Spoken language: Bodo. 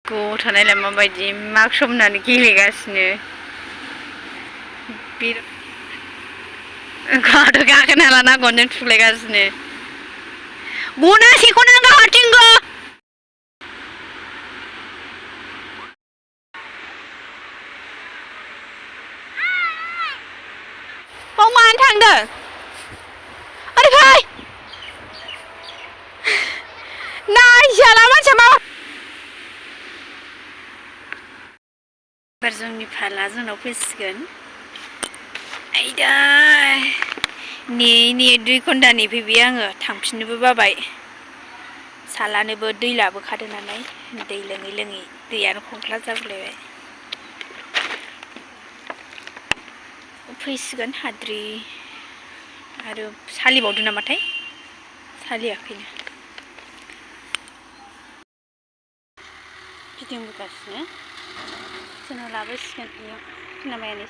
गथ'नायलाय माबायदि माग समनानै गेलेगासिनो गाथ' गाखोना लाना गनजों थुलायगासिनो गना सेख'नांगौ आथिंखौ बाव मानो थांदों ओरै फै नायजाला मानसिया मा एबार जोंनि फाला जोंनाव फैसिगोन आयदै नेयै 2 घन्टा नेफैबाय आङो थांफिननोबो बाबाय सालानोबो दै लाबोखादों नालाय दै लोङै दैयानो खंख्ला जाबोलायबाय फैसिगोन हाद्रि आरो सालिबावदों नामाथाय सालियाखैनो गिदिंबोगासिनो जोंनाव लाबोसिगोन बेयाव खोनाबायानो